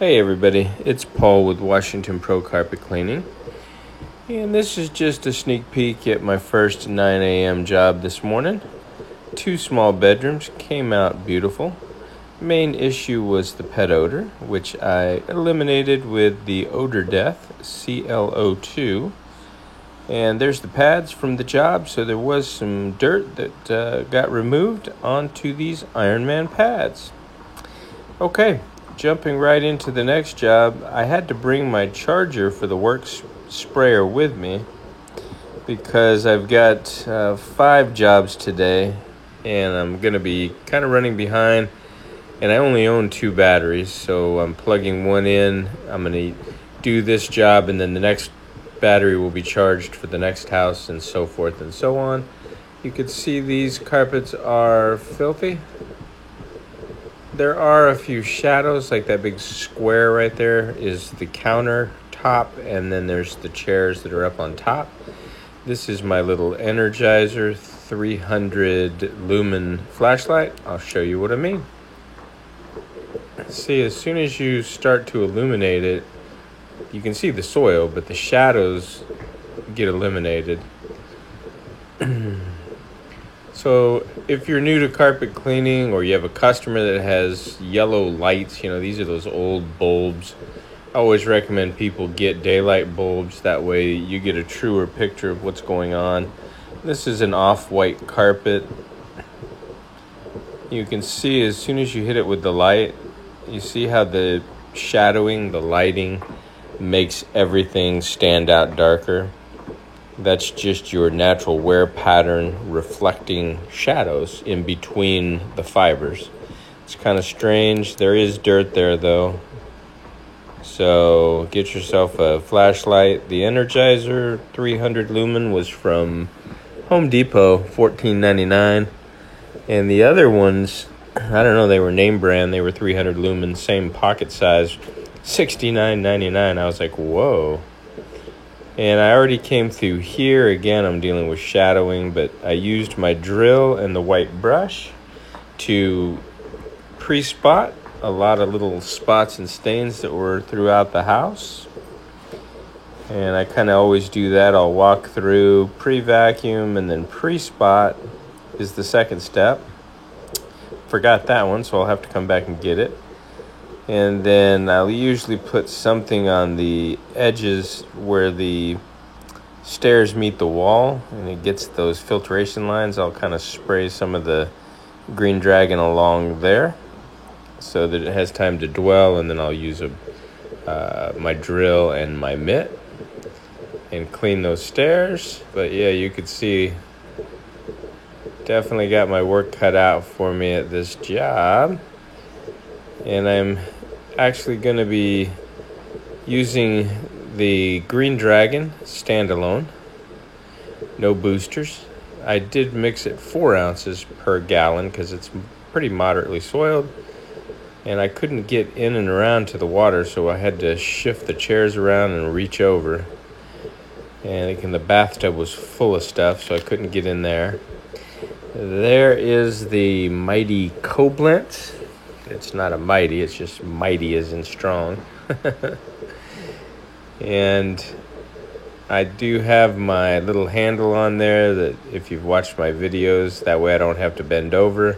Hey everybody, it's Paul with Washington Pro Carpet Cleaning, and this is just a sneak peek at my first 9 a.m. job this morning. 2 small bedrooms, came out beautiful. Main issue was the pet odor, which I eliminated with the Odor Death CLO2. And there's the pads from the job, so there was some dirt that got removed onto these Ironman pads. Okay. Jumping right into the next job, I had to bring my charger for the work sprayer with me because I've got 5 jobs today and I'm going to be kind of running behind, and I only own 2 batteries, so I'm plugging one in. I'm going to do this job and then the next battery will be charged for the next house, and so forth and so on. You can see these carpets are filthy. There are a few shadows, like that big square right there is the countertop, and then there's the chairs that are up on top. This is my little Energizer 300 lumen flashlight. I'll show you what I mean. See, as soon as you start to illuminate it, you can see the soil, but the shadows get eliminated. So if you're new to carpet cleaning, or you have a customer that has yellow lights, these are those old bulbs. I always recommend people get daylight bulbs. That way you get a truer picture of what's going on. This is an off-white carpet. You can see as soon as you hit it with the light, you see how the shadowing, the lighting, makes everything stand out darker. That's just your natural wear pattern reflecting shadows in between the fibers. It's kind of strange. There is dirt there though. So get yourself a flashlight. The Energizer 300 lumen was from Home Depot, $14.99. And the other ones, I don't know, they were name brand. They were 300 lumen, same pocket size, $69.99. I was like, whoa. And I already came through here. Again, I'm dealing with shadowing, but I used my drill and the white brush to pre-spot a lot of little spots and stains that were throughout the house. And I kind of always do that. I'll walk through, pre-vacuum, and then pre-spot is the second step. Forgot that one, so I'll have to come back and get it. And then I'll usually put something on the edges where the stairs meet the wall, and it gets those filtration lines. I'll kind of spray some of the Green Dragon along there so that it has time to dwell, and then I'll use my drill and my mitt and clean those stairs. But yeah, you could see definitely got my work cut out for me at this job. And I'm actually going to be using the Green Dragon standalone, no boosters. I did mix it 4 ounces per gallon because it's pretty moderately soiled, and I couldn't get in and around to the water, so I had to shift the chairs around and reach over. And again, the bathtub was full of stuff, so I couldn't get in there. There is the Mighty Koblenz. It's not a mighty, it's just mighty as in strong. And I do have my little handle on there that if you've watched my videos, that way I don't have to bend over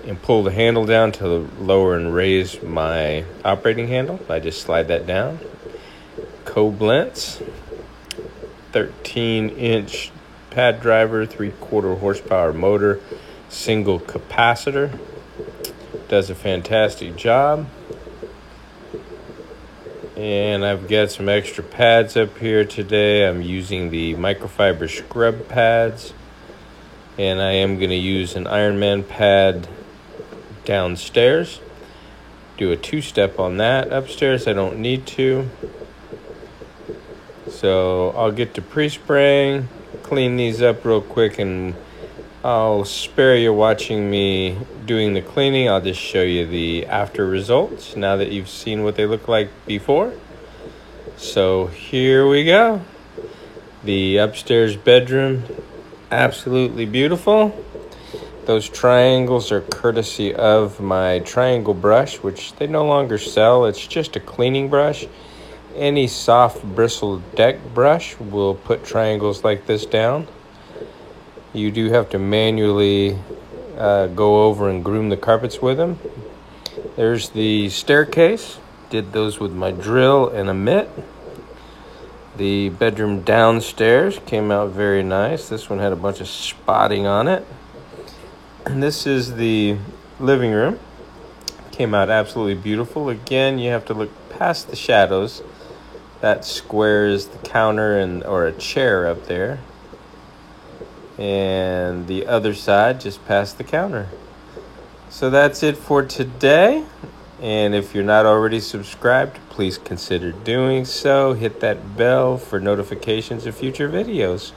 and pull the handle down to lower and raise my operating handle. I just slide that down. Koblenz, 13-inch pad driver, 3/4 horsepower motor, single capacitor. Does a fantastic job. And I've got some extra pads up here today. I'm using the microfiber scrub pads, and I am going to use an Ironman pad downstairs. Do a 2-step on that. Upstairs I don't need to. So I'll get to pre-spraying, clean these up real quick, and I'll spare you watching me doing the cleaning. I'll just show you the after results now that you've seen what they look like before. So here we go. The upstairs bedroom, absolutely beautiful. Those triangles are courtesy of my triangle brush, which they no longer sell. It's just a cleaning brush. Any soft bristled deck brush will put triangles like this down. You do have to manually go over and groom the carpets with them. There's the staircase. Did those with my drill and a mitt. The bedroom downstairs came out very nice. This one had a bunch of spotting on it. And this is the living room. Came out absolutely beautiful. Again, you have to look past the shadows. That square is the counter or a chair up there. And the other side just past the counter. So that's it for today. And if you're not already subscribed, please consider doing so. Hit that bell for notifications of future videos.